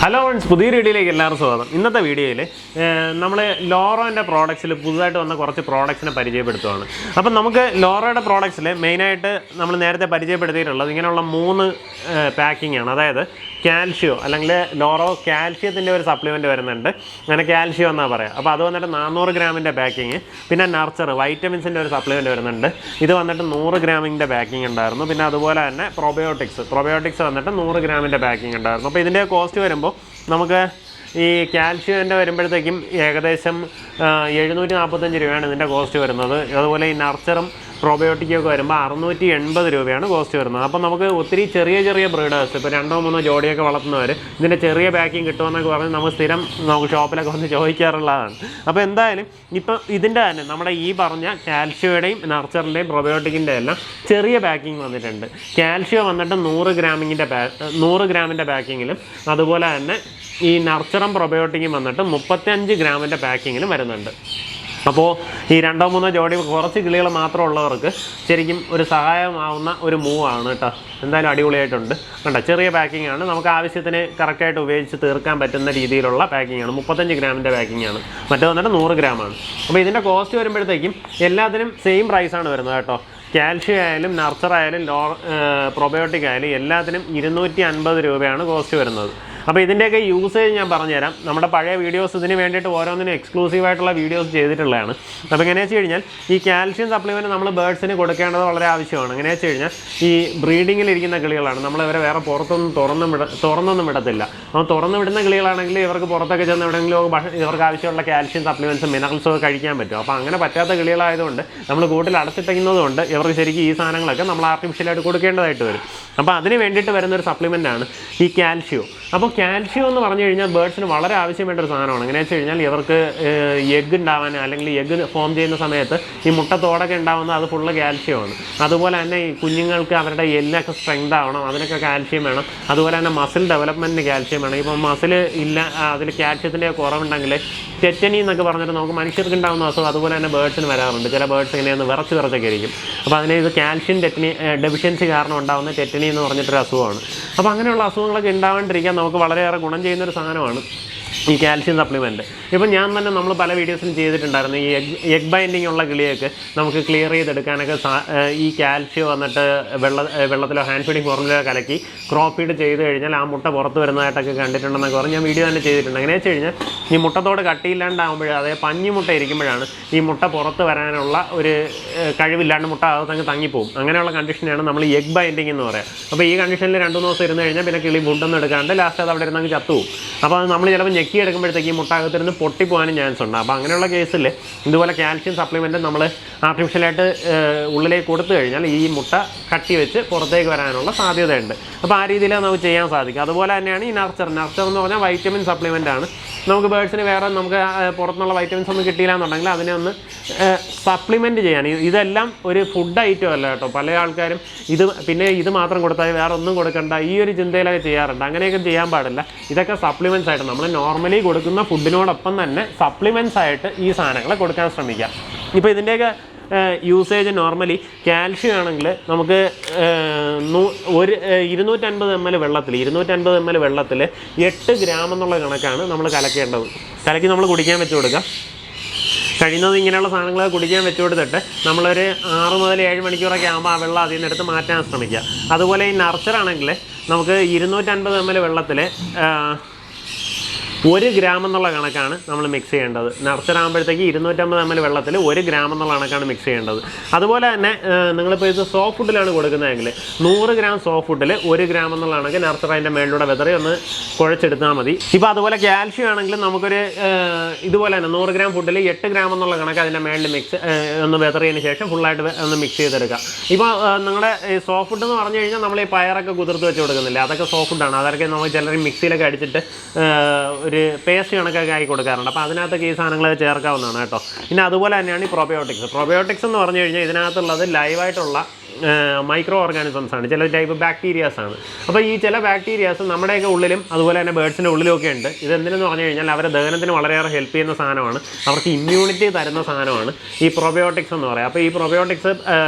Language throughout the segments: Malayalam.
ഹലോ ഫ്രണ്ട്സ്, പുതിയ വീഡിയോയിലേക്ക് എല്ലാവർക്കും സ്വാഗതം. ഇന്നത്തെ വീഡിയോയിൽ നമ്മൾ ലോറോൻ്റെ പ്രോഡക്ട്സിൽ പുതുതായിട്ട് വന്ന കുറച്ച് പ്രോഡക്ട്സിനെ പരിചയപ്പെടുത്തുകയാണ്. അപ്പം നമുക്ക് ലോറോയുടെ പ്രോഡക്ട്സിൽ മെയിനായിട്ട് നമ്മൾ നേരത്തെ പരിചയപ്പെടുത്തിയിട്ടുള്ളത് ഇങ്ങനെയുള്ള 3 പാക്കിംഗ് ആണ്. അതായത് കാൽഷ്യോ അല്ലെങ്കിൽ ലോറോ കാൽഷ്യത്തിൻ്റെ ഒരു സപ്ലിമെൻറ്റ് വരുന്നുണ്ട്, അങ്ങനെ കാൽഷ്യോ എന്നാണ് പറയുക. അപ്പോൾ അത് വന്നിട്ട് 400 ഗ്രാമിൻ്റെ പാക്കിങ്. പിന്നെ നർച്ചർ വൈറ്റമിൻസിൻ്റെ ഒരു സപ്ലിമെൻറ്റ് വരുന്നുണ്ട്, ഇത് വന്നിട്ട് 100 ഗ്രാമിൻ്റെ പാക്കിംഗ് ഉണ്ടായിരുന്നു. പിന്നെ അതുപോലെ തന്നെ പ്രോബയോട്ടിക്സ് വന്നിട്ട് 100 ഗ്രാമിൻ്റെ പാക്കിംഗ് ഉണ്ടായിരുന്നു. അപ്പോൾ ഇതിൻ്റെ കോസ്റ്റ് വരുമ്പോൾ നമുക്ക് ഈ കാൽഷ്യോൻ്റെ വരുമ്പോഴത്തേക്കും ഏകദേശം 745 രൂപയാണ് ഇതിൻ്റെ കോസ്റ്റ് വരുന്നത്. അതുപോലെ ഈ നർച്ചറും പ്രോബയോട്ടിക്കൊക്കെ വരുമ്പോൾ 680 രൂപയാണ് കോസ്റ്റ് വരുന്നത്. അപ്പം നമുക്ക് ഒത്തിരി ചെറിയ ബ്രീഡേഴ്സ്, ഇപ്പോൾ 2-3 ജോഡിയൊക്കെ വളർത്തുന്നവർ ഇതിൻ്റെ ചെറിയ പാക്കിംഗ് കിട്ടുമെന്നൊക്കെ പറഞ്ഞ് നമുക്ക് സ്ഥിരം നമുക്ക് ഷോപ്പിലൊക്കെ വന്ന് ചോദിക്കാറുള്ളതാണ്. അപ്പോൾ എന്തായാലും ഇപ്പം ഇതിൻ്റെ തന്നെ നമ്മുടെ ഈ പറഞ്ഞ കാൽഷ്യോയുടെയും നർച്ചറിൻ്റെയും പ്രോബയോട്ടിക്കിൻ്റെ എല്ലാം ചെറിയ പാക്കിംഗ് വന്നിട്ടുണ്ട്. കാൽഷ്യോ വന്നിട്ട് 100 ഗ്രാമിൻ്റെ പാക്കിങ്ങിലും അതുപോലെ തന്നെ ഈ നർച്ചറും പ്രോബയോട്ടിക്കും വന്നിട്ട് 35 ഗ്രാമിൻ്റെ പാക്കിങ്ങിലും വരുന്നുണ്ട്. അപ്പോൾ ഈ 2-3 ജോഡി കുറച്ച് കിളികൾ മാത്രമുള്ളവർക്ക് ശരിക്കും ഒരു സഹായമാവുന്ന ഒരു മൂവാണ് കേട്ടോ. എന്തായാലും അടിപൊളിയായിട്ടുണ്ട് കണ്ടോ. ചെറിയ പാക്കിംഗ് ആണ്, നമുക്ക് ആവശ്യത്തിന് കറക്റ്റായിട്ട് ഉപയോഗിച്ച് തീർക്കാൻ പറ്റുന്ന രീതിയിലുള്ള പാക്കിംഗ് ആണ്. 35 ഗ്രാമിൻ്റെ പാക്കിംഗ് ആണ്, മറ്റേ വന്നിട്ട് 100 ഗ്രാമാണ്. അപ്പോൾ ഇതിൻ്റെ കോസ്റ്റ് വരുമ്പോഴത്തേക്കും എല്ലാത്തിനും സെയിം പ്രൈസാണ് വരുന്നത് കേട്ടോ. കാൽഷ്യോ ആയാലും നർച്ചർ ആയാലും പ്രോബയോട്ടിക് ആയാലും എല്ലാത്തിനും 250 രൂപയാണ് കോസ്റ്റ് വരുന്നത്. അപ്പോൾ ഇതിൻ്റെയൊക്കെ യൂസേജ് ഞാൻ പറഞ്ഞുതരാം. നമ്മുടെ പഴയ വീഡിയോസ് ഇതിന് വേണ്ടിയിട്ട് ഓരോന്നിനും എക്സ്ക്ലൂസീവായിട്ടുള്ള വീഡിയോസ് ചെയ്തിട്ടുള്ളതാണ്. അപ്പോൾ എങ്ങനെയാണെന്ന് വെച്ച് കഴിഞ്ഞാൽ ഈ കാൽഷ്യം സപ്ലിമെൻറ്റ് നമ്മൾ ബേഡ്സിന് കൊടുക്കേണ്ടത് വളരെ ആവശ്യമാണ്. എങ്ങനെയാണെന്ന് വെച്ച് കഴിഞ്ഞാൽ ഈ ബ്രീഡിങ്ങിലിരിക്കുന്ന കിളികളാണ്, നമ്മൾ ഇവരെ വേറെ പുറത്തൊന്നും തുറന്നൊന്നും വിടത്തില്ല. അപ്പോൾ തുറന്നു വിടുന്ന കിളികളാണെങ്കിൽ ഇവർക്ക് പുറത്തൊക്കെ ചെന്ന് എവിടെയെങ്കിലും ഇവർക്ക് ആവശ്യമുള്ള കാൽഷ്യം സപ്ലിമെൻറ്റ്സും മിനറൽസും ഒക്കെ കഴിക്കാൻ പറ്റും. അപ്പോൾ അങ്ങനെ പറ്റാത്ത കിളികളായതുകൊണ്ട് നമ്മൾ കൂട്ടിൽ അടച്ചിട്ടേക്കുന്നതുകൊണ്ട് ഇവർക്ക് ശരിക്കും ഈ സാധനങ്ങളൊക്കെ നമ്മൾ ആർട്ടിഫിഷ്യലായിട്ട് കൊടുക്കേണ്ടതായിട്ട് വരും. അപ്പോൾ അതിന് വേണ്ടിയിട്ട് വരുന്നൊരു സപ്ലിമെൻ്റാണ് ഈ കാൽഷ്യോ. അപ്പോൾ കാൽഷ്യോ എന്ന് പറഞ്ഞു കഴിഞ്ഞാൽ ബേഡ്സിന് വളരെ ആവശ്യമായിട്ടൊരു സാധനമാണ്. എങ്ങനെയാണെന്ന് വെച്ച് കഴിഞ്ഞാൽ ഇവർക്ക് എഗ്ഗ് ഉണ്ടാവാൻ അല്ലെങ്കിൽ എഗ്ഗ് ഫോം ചെയ്യുന്ന സമയത്ത് ഈ മുട്ടത്തോടൊക്കെ ഉണ്ടാകുന്നത് അത് ഫുള്ള് കാൽഷ്യമാണ്. അതുപോലെ തന്നെ ഈ കുഞ്ഞുങ്ങൾക്ക് അവരുടെ എല്ലൊക്കെ സ്ട്രെങ്ത് ആവണം, അതിനൊക്കെ കാൽഷ്യം വേണം. അതുപോലെ തന്നെ മസിൽ ഡെവലപ്മെൻറ്റിന് കാൽഷ്യം വേണം. ഇപ്പോൾ മസിൽ ഇല്ല, അതിൽ കാൽഷ്യത്തിൻ്റെ കുറവുണ്ടെങ്കിൽ ടെറ്റനി എന്നൊക്കെ പറഞ്ഞിട്ട് നമുക്ക് മനുഷ്യർക്ക് ഉണ്ടാകുന്ന അസുഖം അതുപോലെ തന്നെ ബേഡ്സിന് വരാറുണ്ട്. ചില ബേഡ്സ് ഇങ്ങനെയൊന്ന് വിറച്ചൊക്കെ ഇരിക്കും. അപ്പോൾ അതിന് ഇത് കാൽഷ്യം ഡെഫിഷ്യൻസി കാരണം ഉണ്ടാകുന്ന ടെറ്റനി എന്ന് പറഞ്ഞിട്ടൊരു അസുഖമാണ്. അപ്പോൾ അങ്ങനെയുള്ള അസുഖങ്ങളൊക്കെ ഉണ്ടാവാണ്ടിരിക്കാൻ നമുക്ക് വളരെയേറെ ഗുണം ചെയ്യുന്നൊരു സാധനമാണ് ഈ കാൽഷ്യം സപ്ലിമെൻറ്റ്. ഇപ്പം ഞാൻ തന്നെ നമ്മൾ പല വീഡിയോസിലും ചെയ്തിട്ടുണ്ടായിരുന്നു. ഈ എഗ് ബൈൻഡിങ് ഉള്ള കിളിയൊക്കെ നമുക്ക് ക്ലിയർ ചെയ്തെടുക്കാനൊക്കെ ഈ കാൽഷ്യം വന്നിട്ട് വെള്ളത്തിലോ ഹാൻഡ് ഫീഡിങ് ഫോർമുലയോ കലക്കി ക്രോപ്പ് ഫീഡ് ചെയ്ത് കഴിഞ്ഞാൽ ആ മുട്ട പുറത്ത് വരുന്നതായിട്ടൊക്കെ കണ്ടിട്ടുണ്ടെന്നൊക്കെ പറഞ്ഞ് ഞാൻ വീഡിയോ തന്നെ ചെയ്തിട്ടുണ്ട്. എങ്ങനെയാ വെച്ച് കഴിഞ്ഞാൽ ഈ മുട്ടത്തോട് കട്ടിയില്ലാണ്ടാകുമ്പോഴേ, അതായത് പഞ്ഞിമുട്ട ഇരിക്കുമ്പോഴാണ് ഈ മുട്ട പുറത്ത് വരാനുള്ള ഒരു കഴിവില്ലാണ്ട് മുട്ട അകത്തങ്ങ് തങ്ങിപ്പോവും. അങ്ങനെയുള്ള കണ്ടീഷനാണ് നമ്മൾ എഗ് ബൈൻഡിങ് എന്ന് പറയുക. അപ്പോൾ ഈ കണ്ടീഷനിൽ 2-3 ദിവസം ഇരുന്ന് കഴിഞ്ഞാൽ പിന്നെ കിളി ഫുഡൊന്നും എടുക്കാണ്ട് ലാസ്റ്റ് അത് അവിടെ ഇരുന്നങ്ങ് ചത്തുപോകും. അപ്പോൾ അത് നമ്മൾ ചിലപ്പോൾ ഞെക്കി എടുക്കുമ്പോഴത്തേക്ക് ഈ മുട്ട അകത്തിരുന്ന് പൊട്ടിപ്പോകാനും ചാൻസ് ഉണ്ട്. അപ്പോൾ അങ്ങനെയുള്ള കേസിൽ ഇതുപോലെ കാൽഷ്യം സപ്ലിമെൻറ്റ് നമ്മൾ ആർട്ടിഫിഷ്യലായിട്ട് ഉള്ളിലേക്ക് കൊടുത്തു കഴിഞ്ഞാൽ ഈ മുട്ട കട്ടി വെച്ച് പുറത്തേക്ക് വരാനുള്ള സാധ്യതയുണ്ട്. അപ്പോൾ ആ രീതിയിൽ നമുക്ക് ചെയ്യാൻ സാധിക്കും. അതുപോലെ തന്നെയാണ് ഈ നർച്ചർ എന്ന് പറഞ്ഞാൽ വൈറ്റമിൻ സപ്ലിമെൻ്റ് ആണ്. നമുക്ക് ബേഡ്സിന് വേറെ നമുക്ക് പുറത്തുനിന്നുള്ള വൈറ്റമിൻസ് ഒന്നും കിട്ടിയില്ല എന്നുണ്ടെങ്കിൽ അതിനെ ഒന്ന് സപ്ലിമെൻറ്റ് ചെയ്യാൻ. ഇതെല്ലാം ഒരു ഫുഡ് ഐറ്റം അല്ല കേട്ടോ. പല ആൾക്കാരും ഇത് മാത്രം കൊടുത്താൽ വേറെ ഒന്നും കൊടുക്കണ്ട, ഈ ഒരു ചിന്തയിലൊക്കെ ചെയ്യാറുണ്ട്. അങ്ങനെയൊക്കെ ചെയ്യാൻ പാടില്ല. ഇതൊക്കെ സപ്ലിമെൻറ്റ്സ് ആയിട്ട് നമ്മൾ നോർമലി കൊടുക്കുന്ന ഫുഡിനോടൊപ്പം തന്നെ സപ്ലിമെൻറ്റ്സ് ആയിട്ട് ഈ സാധനങ്ങളെ കൊടുക്കാൻ ശ്രമിക്കാം. ഇപ്പോൾ ഇതിൻ്റെയൊക്കെ യൂസേജ് നോർമലി കാൽഷ്യം ആണെങ്കിൽ നമുക്ക് 250 ml വെള്ളത്തിൽ 8 ഗ്രാം എന്നുള്ള കണക്കാണ് നമ്മൾ കലക്കേണ്ടത്. കലക്കി നമ്മൾ കുടിക്കാൻ വെച്ച് കൊടുക്കുക. കഴിയുന്നത് ഇങ്ങനെയുള്ള സാധനങ്ങൾ കുടിക്കാൻ വെച്ച് കൊടുത്തിട്ട് നമ്മളൊരു 6 മുതൽ 7 മണിക്കൂറൊക്കെ ആകുമ്പോൾ ആ വെള്ളം അതിൽ നിന്ന് എടുത്ത് മാറ്റാൻ ശ്രമിക്കുക. അതുപോലെ ഈ നർച്ചറാണെങ്കിൽ നമുക്ക് 250 ml വെള്ളത്തിൽ 1 ഗ്രാം എന്നുള്ള കണക്കാണ് നമ്മൾ മിക്സ് ചെയ്യേണ്ടത്. നർച്ചറാകുമ്പോഴത്തേക്ക് 250 ml വെള്ളത്തിൽ 1 ഗ്രാം എന്നുള്ള കണക്കാണ് മിക്സ് ചെയ്യേണ്ടത്. അതുപോലെ തന്നെ നിങ്ങളിപ്പോൾ ഇത് സോഫ്റ്റ് ഫുഡിലാണ് കൊടുക്കുന്നതെങ്കിൽ 100 ഗ്രാം സോഫ്റ്റ് ഫുഡിൽ 1 ഗ്രാം എന്നുള്ള കണക്ക് നർച്ചർ അതിൻ്റെ മേളിലൂടെ വെതറി ഒന്ന് കുഴച്ചെടുത്താൽ മതി. ഇപ്പോൾ അതുപോലെ കാൽഷ്യം ആണെങ്കിൽ നമുക്കൊരു ഇതുപോലെ തന്നെ 100 ഗ്രാം ഫുഡിൽ 8 ഗ്രാം എന്നുള്ള കണക്ക് അതിൻ്റെ മേളിൽ ഒന്ന് വെതറിയതിന് ശേഷം ഫുള്ളായിട്ട് ഒന്ന് മിക്സ് ചെയ്തെടുക്കുക. ഇപ്പോൾ നിങ്ങളുടെ സോഫ്റ്റ് ഫുഡ് എന്ന് പറഞ്ഞു കഴിഞ്ഞാൽ നമ്മൾ ഈ പയറൊക്കെ കുതിർത്ത് വെച്ച് കൊടുക്കുന്നില്ല, അതൊക്കെ സോഫ്റ്റ് ഫുഡാണ്. അതൊക്കെ നമ്മൾ ചിലർ മിക്സിയിലൊക്കെ അടിച്ചിട്ട് ഒരു പേസ്റ്റ് കണക്കൊക്കെ ആയി കൊടുക്കാറുണ്ട്. അപ്പോൾ അതിനകത്തൊക്കെ ഈ സാധനങ്ങൾ ചേർക്കാവുന്നതാണ് കേട്ടോ. പിന്നെ അതുപോലെ തന്നെയാണ് ഈ പ്രോബയോട്ടിക്സ് എന്ന് പറഞ്ഞു കഴിഞ്ഞാൽ ഇതിനകത്തുള്ളത് ലൈവായിട്ടുള്ള മൈക്രോ ഓർഗാനിസംസ് ആണ്, ചില ടൈപ്പ് ബാക്ടീരിയാസ് ആണ്. അപ്പോൾ ഈ ചില ബാക്ടീരിയാസ് നമ്മുടെയൊക്കെ ഉള്ളിലും അതുപോലെ തന്നെ ബേഡ്സിൻ്റെ ഉള്ളിലൊക്കെ ഉണ്ട്. ഇതെന്തിനെന്ന് പറഞ്ഞു കഴിഞ്ഞാൽ അവരുടെ ദഹനത്തിന് വളരെയേറെ ഹെൽപ്പ് ചെയ്യുന്ന സാധനമാണ്, അവർക്ക് ഇമ്മ്യൂണിറ്റി തരുന്ന സാധനമാണ് ഈ പ്രൊബയോട്ടിക്സ് എന്ന് പറയുക. അപ്പോൾ ഈ പ്രൊബയോട്ടിക്സ്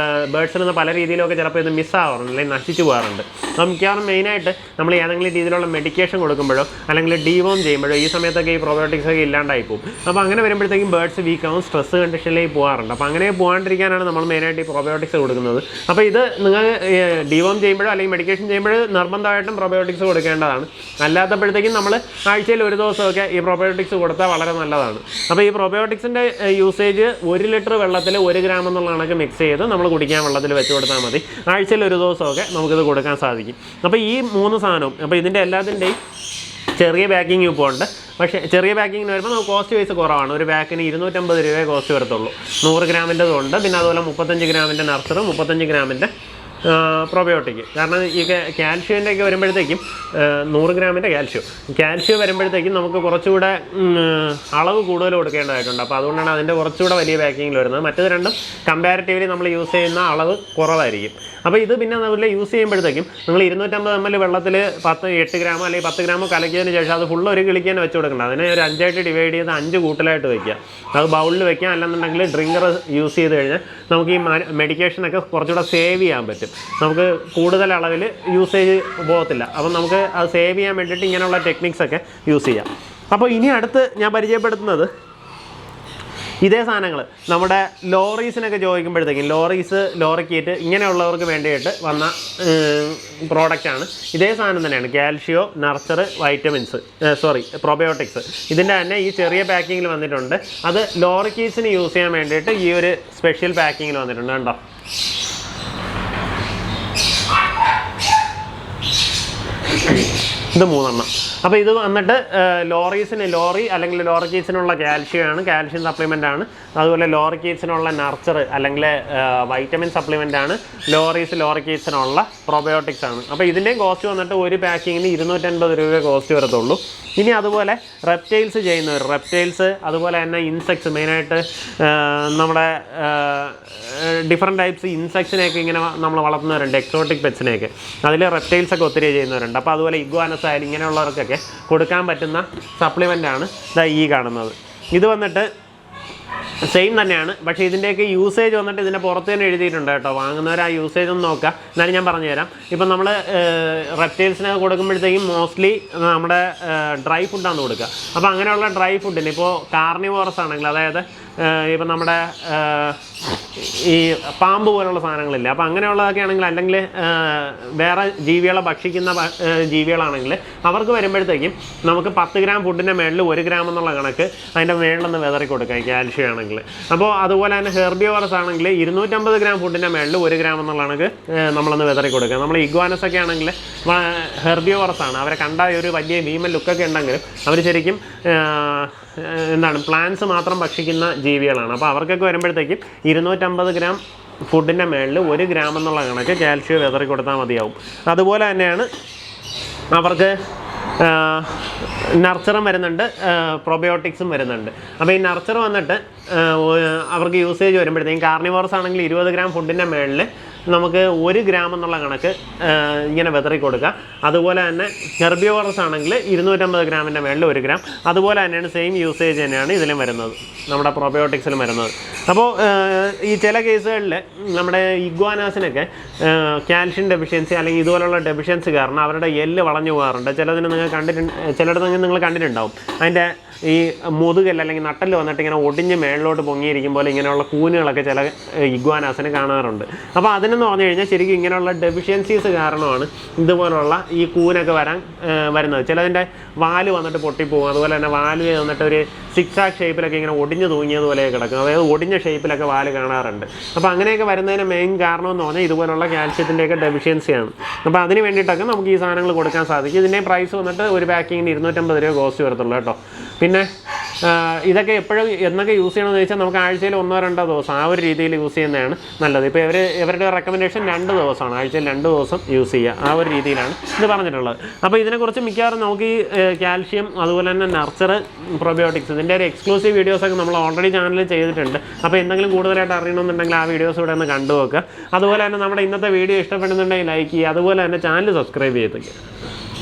ബേഡ്സിൽ നിന്ന് പല രീതിയിലൊക്കെ ചിലപ്പോൾ ഇത് മിസ്സാവാറുണ്ട്, അല്ലെങ്കിൽ നശിച്ചു പോകാറുണ്ട്. അപ്പോൾ മിക്കവാറും മെയിനായിട്ട് നമ്മൾ ഏതെങ്കിലും രീതിയിലുള്ള മെഡിക്കേഷൻ കൊടുക്കുമ്പോഴോ അല്ലെങ്കിൽ ഡീവോം ചെയ്യുമ്പോഴോ ഈ സമയത്തൊക്കെ ഈ പ്രൊബയോട്ടിക്സ് ഒക്കെ ഇല്ലാണ്ടായി പോകും. അപ്പോൾ അങ്ങനെ വരുമ്പോഴത്തേക്കും ബേഡ്സ് വീക്കാവും, സ്ട്രെസ് കണ്ടീഷനിലേക്ക് പോകാറുണ്ട്. അപ്പോൾ അങ്ങനെ പോകാണ്ടിരിക്കാനാണ് നമ്മൾ മെയിനായിട്ട് ഈ പ്രൊബയോട്ടിക്സ് കൊടുക്കുന്നത്. അപ്പോൾ ഇത് നിങ്ങൾ ഡീവോം ചെയ്യുമ്പോഴോ അല്ലെങ്കിൽ മെഡിക്കേഷൻ ചെയ്യുമ്പോഴോ നിർബന്ധമായിട്ടും പ്രൊബയോട്ടിക്സ് കൊടുക്കേണ്ടതാണ്. അല്ലാത്തപ്പോഴത്തേക്കും നമ്മൾ ആഴ്ചയിൽ ഒരു ദിവസമൊക്കെ ഈ പ്രൊബയോട്ടിക്സ് കൊടുത്താൽ വളരെ നല്ലതാണ്. അപ്പോൾ ഈ പ്രൊബയോട്ടിക്സിൻ്റെ യൂസേജ് 1 ലിറ്റർ വെള്ളത്തിൽ 1 ഗ്രാം എന്നുള്ള കണക്ക് മിക്സ് ചെയ്ത് നമ്മൾ കുടിക്കാൻ വെള്ളത്തിൽ വെച്ച് കൊടുത്താൽ മതി. ആഴ്ചയിൽ ഒരു ദിവസമൊക്കെ നമുക്കിത് കൊടുക്കാൻ സാധിക്കും. അപ്പോൾ ഈ 3 സാധനവും, അപ്പോൾ ഇതിൻ്റെ എല്ലാത്തിൻ്റെയും ചെറിയ പാക്കിങ് ഇപ്പോൾ ഉണ്ട്. പക്ഷേ ചെറിയ പാക്കിങ്ങിന് വരുമ്പോൾ നമുക്ക് കോസ്റ്റ് വൈസ് കുറവാണ്. ഒരു പാക്കിന് 250 രൂപയെ കോസ്റ്റ് വരത്തുള്ളൂ. 100 ഗ്രാമിൻ്റെതും ഉണ്ട്, പിന്നെ അതുപോലെ 35 ഗ്രാമിൻ്റെ നർസറും 35 ഗ്രാമിൻ്റെ പ്രൊബയോട്ടിക്. കാരണം ഈ കാൽഷ്യമൻ്റെ ഒക്കെ വരുമ്പോഴത്തേക്കും 100 ഗ്രാമിൻ്റെ കാൽഷ്യം വരുമ്പോഴത്തേക്കും നമുക്ക് കുറച്ചുകൂടെ അളവ് കൂടുതൽ കൊടുക്കേണ്ടതായിട്ടുണ്ട്. അപ്പോൾ അതുകൊണ്ടാണ് അതിൻ്റെ കുറച്ചുകൂടെ വലിയ പാക്കിങ്ങിൽ വരുന്നത്. മറ്റേത് രണ്ടും കമ്പാരിറ്റീവ്ലി നമ്മൾ യൂസ് ചെയ്യുന്ന അളവ് കുറവായിരിക്കും. അപ്പോൾ ഇത് പിന്നെ നമ്മൾ യൂസ് ചെയ്യുമ്പോഴത്തേക്കും നിങ്ങൾ 250 ml വെള്ളത്തിൽ 8 ഗ്രാമോ അല്ലെങ്കിൽ 10 ഗ്രാമോ കലക്കിയതിന് ശേഷം അത് ഫുള്ള് ഒരു കിളിക്കാൻ വെച്ച് കൊടുക്കണം. അതിനെ ഒരു 5 ആയിട്ട് ഡിവൈഡ് ചെയ്ത് 5 കൂട്ടലായിട്ട് വയ്ക്കുക. അത് ബൗളിൽ വയ്ക്കാം, അല്ലെന്നുണ്ടെങ്കിൽ ഡ്രിങ്കർ യൂസ് ചെയ്ത് കഴിഞ്ഞാൽ നമുക്ക് ഈ മെഡിക്കേഷനൊക്കെ കുറച്ചുകൂടെ സേവ് ചെയ്യാൻ പറ്റും. നമുക്ക് കൂടുതൽ അളവിൽ യൂസേജ് പോകത്തില്ല. അപ്പം നമുക്ക് അത് സേവ് ചെയ്യാൻ വേണ്ടിയിട്ട് ഇങ്ങനെയുള്ള ടെക്നിക്സൊക്കെ യൂസ് ചെയ്യാം. അപ്പോൾ ഇനി അടുത്ത് ഞാൻ പരിചയപ്പെടുത്തുന്നത് ഇതേ സാധനങ്ങൾ നമ്മുടെ ലോറീസിനൊക്കെ ചോദിക്കുമ്പോഴത്തേക്കും ലോറിക്കീറ്റ് ഇങ്ങനെയുള്ളവർക്ക് വേണ്ടിയിട്ട് വന്ന പ്രോഡക്റ്റാണ്. ഇതേ സാധനം തന്നെയാണ്, കാൽഷ്യോ, നർച്ചർ, വൈറ്റമിൻസ്, പ്രൊബയോട്ടിക്സ്. ഇതിൻ്റെ തന്നെ ഈ ചെറിയ പാക്കിങ്ങിൽ വന്നിട്ടുണ്ട്. അത് ലോറിക്കീറ്റ്സിന് യൂസ് ചെയ്യാൻ വേണ്ടിയിട്ട് ഈ ഒരു സ്പെഷ്യൽ പാക്കിങ്ങിൽ വന്നിട്ടുണ്ട്. കണ്ടോ, ഇത് 3 എണ്ണം. അപ്പോൾ ഇത് വന്നിട്ട് ലോറി അല്ലെങ്കിൽ ലോറിക്കീറ്റ്സിനുള്ള കാൽഷ്യമാണ്, കാൽഷ്യം സപ്ലിമെൻ്റ് ആണ്. അതുപോലെ ലോറിക്കീറ്റ്സിനുള്ള നർച്ചർ അല്ലെങ്കിൽ വൈറ്റമിൻ സപ്ലിമെൻ്റ് ആണ്. ലോറിക്കീറ്റ്സിനുള്ള പ്രൊബയോട്ടിക്സ് ആണ്. അപ്പോൾ ഇതിൻ്റെയും കോസ്റ്റ് വന്നിട്ട് ഒരു പാക്കിങ്ങിന് 250 രൂപ കോസ്റ്റ് വരത്തുള്ളൂ. ഇനി അതുപോലെ റെപ്റ്റൈൽസ് ചെയ്യുന്നവർ, അതുപോലെ തന്നെ ഇൻസെക്ട്സ്, മെയിനായിട്ട് നമ്മുടെ ഡിഫറെൻറ്റ് ടൈപ്സ് ഇൻസെക്ട്സിനെയൊക്കെ ഇങ്ങനെ നമ്മൾ വളർത്തുന്നവരുണ്ട്, എക്സോട്ടിക് പെറ്റ്സിനെയൊക്കെ. അതിൽ റെപ്റ്റൈൽസൊക്കെ ഒത്തിരി ചെയ്യുന്നവരുണ്ട്. അപ്പോൾ അതുപോലെ ഇഗ്വാനസ് ആയാലും ഇങ്ങനെയുള്ളവർക്കൊക്കെ കൊടുക്കാൻ പറ്റുന്ന സപ്ലിമെൻ്റാണ് ഈ കാണുന്നത്. ഇത് വന്നിട്ട് സെയിം തന്നെയാണ്, പക്ഷേ ഇതിൻ്റെയൊക്കെ യൂസേജ് വന്നിട്ട് ഇതിൻ്റെ പുറത്ത് തന്നെ എഴുതിയിട്ടുണ്ട് കേട്ടോ. വാങ്ങുന്നവർ ആ യൂസേജ് ഒന്ന് നോക്കുക. എന്നാലും ഞാൻ പറഞ്ഞുതരാം. ഇപ്പം നമ്മൾ റെപ്റ്റൈൽസിനൊക്കെ കൊടുക്കുമ്പോഴത്തേക്കും മോസ്റ്റ്ലി നമ്മുടെ ഡ്രൈ ഫുഡാണ് കൊടുക്കുക. അപ്പോൾ അങ്ങനെയുള്ള ഡ്രൈ ഫുഡിന് ഇപ്പോൾ കാർണിവോറസ് ആണെങ്കിൽ, അതായത് ഇപ്പം നമ്മുടെ ഈ പാമ്പ് പോലുള്ള സാധനങ്ങളില്ല, അപ്പോൾ അങ്ങനെയുള്ളതൊക്കെ ആണെങ്കിൽ, അല്ലെങ്കിൽ വേറെ ജീവികളെ ഭക്ഷിക്കുന്ന ജീവികളാണെങ്കിൽ അവർക്ക് വരുമ്പോഴത്തേക്കും നമുക്ക് 10 ഗ്രാം ഫുഡിൻ്റെ മേളിൽ 1 ഗ്രാം എന്നുള്ള കണക്ക് അതിൻ്റെ മേളിലൊന്ന് വിതറി കൊടുക്കാം, കാൽഷ്യം ആണെങ്കിൽ. അപ്പോൾ അതുപോലെ തന്നെ ഹെർബിയോറസ് ആണെങ്കിൽ 250 ഗ്രാം ഫുഡിൻ്റെ മേളിൽ 1 ഗ്രാം എന്നുള്ള കണക്ക് നമ്മളൊന്ന് വിതറി കൊടുക്കുക. നമ്മൾ ഇഗ്വാനസ് ഒക്കെ ആണെങ്കിൽ ഹെർബിയോറസ് ആണ്, അവരെ കണ്ടാൽ ഒരു വലിയ ഭീമൻ ലുക്കൊക്കെ ഉണ്ടെങ്കിലും അവർ ശരിക്കും പ്ലാന്റ്സ് മാത്രം ഭക്ഷിക്കുന്ന ജീവികളാണ്. അപ്പോൾ അവർക്കൊക്കെ വരുമ്പോഴത്തേക്കും 250 ഗ്രാം ഫുഡിൻ്റെ മേളിൽ 1 ഗ്രാം എന്നുള്ള കണക്ക് കാൽഷ്യം വിതറി കൊടുത്താൽ മതിയാവും. അതുപോലെ തന്നെയാണ് അവർക്ക് നർച്ചറും വരുന്നുണ്ട്, പ്രൊബയോട്ടിക്സും വരുന്നുണ്ട്. അപ്പോൾ ഈ നർച്ചർ വന്നിട്ട് അവർക്ക് യൂസേജ് വരുമ്പോഴത്തേക്കും കാർണിവോറസ് ആണെങ്കിൽ 20 ഗ്രാം ഫുഡിൻ്റെ മേളിൽ നമുക്ക് 1 ഗ്രാം എന്നുള്ള കണക്ക് ഇങ്ങനെ വിതറി കൊടുക്കുക. അതുപോലെ തന്നെ ഹെർബിയോറസ് ആണെങ്കിൽ 250 ഗ്രാമിൻ്റെ മേളിൽ 1 ഗ്രാം. അതുപോലെ തന്നെയാണ് സെയിം യൂസേജ് തന്നെയാണ് ഇതിലും വരുന്നത്, നമ്മുടെ പ്രൊബയോട്ടിക്സിലും വരുന്നത്. അപ്പോൾ ഈ ചില കേസുകളിൽ നമ്മുടെ ഇഗ്വാനാസിനൊക്കെ കാൽഷ്യം ഡെഫിഷ്യൻസി അല്ലെങ്കിൽ ഇതുപോലുള്ള ഡെഫിഷ്യൻസി കാരണം അവരുടെ എല്ല് വളഞ്ഞു പോകാറുണ്ട്. ചിലയിടത്ത് നിങ്ങൾ കണ്ടിട്ടുണ്ടാവും. അതിൻ്റെ ഈ മുതുകല്ല് അല്ലെങ്കിൽ നട്ടല് വന്നിട്ട് ഇങ്ങനെ ഒടിഞ്ഞ് മേളിലോട്ട് പൊങ്ങിയിരിക്കും പോലെ ഇങ്ങനെയുള്ള കൂനുകളൊക്കെ ചില ഇഗ്വാനാസിന് കാണാറുണ്ട്. അപ്പോൾ അതിനെന്ന് പറഞ്ഞു കഴിഞ്ഞാൽ ശരിക്കും ഇങ്ങനെയുള്ള ഡെഫിഷ്യൻസീസ് കാരണമാണ് ഇതുപോലുള്ള ഈ കൂനൊക്കെ വരുന്നത്. ചിലതിൻ്റെ വാല് വന്നിട്ട് പൊട്ടിപ്പോകും. അതുപോലെ തന്നെ വാല് വന്നിട്ട് ഒരു സിക്സാക് ഷേപ്പിലൊക്കെ ഇങ്ങനെ ഒടിഞ്ഞ് തൂങ്ങിയതുപോലെ കിടക്കും, അതായത് ഒടിഞ്ഞ ഷേപ്പിലൊക്കെ വാല് കാണാറുണ്ട്. അപ്പോൾ അങ്ങനെയൊക്കെ വരുന്നതിന് മെയിൻ കാരണം എന്ന് പറഞ്ഞാൽ ഇതുപോലുള്ള കാൽഷ്യത്തിൻ്റെയൊക്കെ ഡെഫിഷ്യൻസിയാണ്. അപ്പോൾ അതിന് വേണ്ടിയിട്ടൊക്കെ നമുക്ക് ഈ സാധനങ്ങൾ കൊടുക്കാൻ സാധിക്കും. ഇതിൻ്റെ പ്രൈസ് വന്നിട്ട് ഒരു പാക്കിങ്ങിന് 250 രൂപ കോസ്റ്റ് വരത്തുള്ളൂ കേട്ടോ. പിന്നെ ഇതൊക്കെ എപ്പോഴും എന്നൊക്കെ യൂസ് ചെയ്യണമെന്ന് ചോദിച്ചാൽ നമുക്ക് ആഴ്ചയിൽ 1-2 ദിവസം ആ ഒരു രീതിയിൽ യൂസ് ചെയ്യുന്നതാണ് നല്ലത്. ഇപ്പോൾ ഇവരുടെ റെക്കമെൻഡേഷൻ 2 ദിവസമാണ്, ആഴ്ചയിൽ 2 ദിവസം യൂസ് ചെയ്യുക, ആ ഒരു രീതിയിലാണ് ഇത് പറഞ്ഞിട്ടുള്ളത്. അപ്പോൾ ഇതിനെക്കുറിച്ച് മിക്കവാറും നമുക്ക് ഈ കാൽഷ്യം അതുപോലെ തന്നെ നർച്ചർ, പ്രൊബയോട്ടിക്സ് ഇതിൻ്റെ ഒരു എക്സ്ക്ലൂസീവ് വീഡിയോസൊക്കെ നമ്മൾ ഓൾറെഡി ചാനലിൽ ചെയ്തിട്ടുണ്ട്. അപ്പോൾ എന്തെങ്കിലും കൂടുതലായിട്ട് അറിയണമെന്നുണ്ടെങ്കിൽ ആ വീഡിയോസ് ഇവിടെ ഒന്ന് കണ്ടു നോക്കുക. അതുപോലെ തന്നെ നമ്മുടെ ഇന്നത്തെ വീഡിയോ ഇഷ്ടപ്പെടുന്നുണ്ടെങ്കിൽ ലൈക്ക് ചെയ്യുക, അതുപോലെ തന്നെ ചാനൽ സബ്സ്ക്രൈബ് ചെയ്തേക്കുക.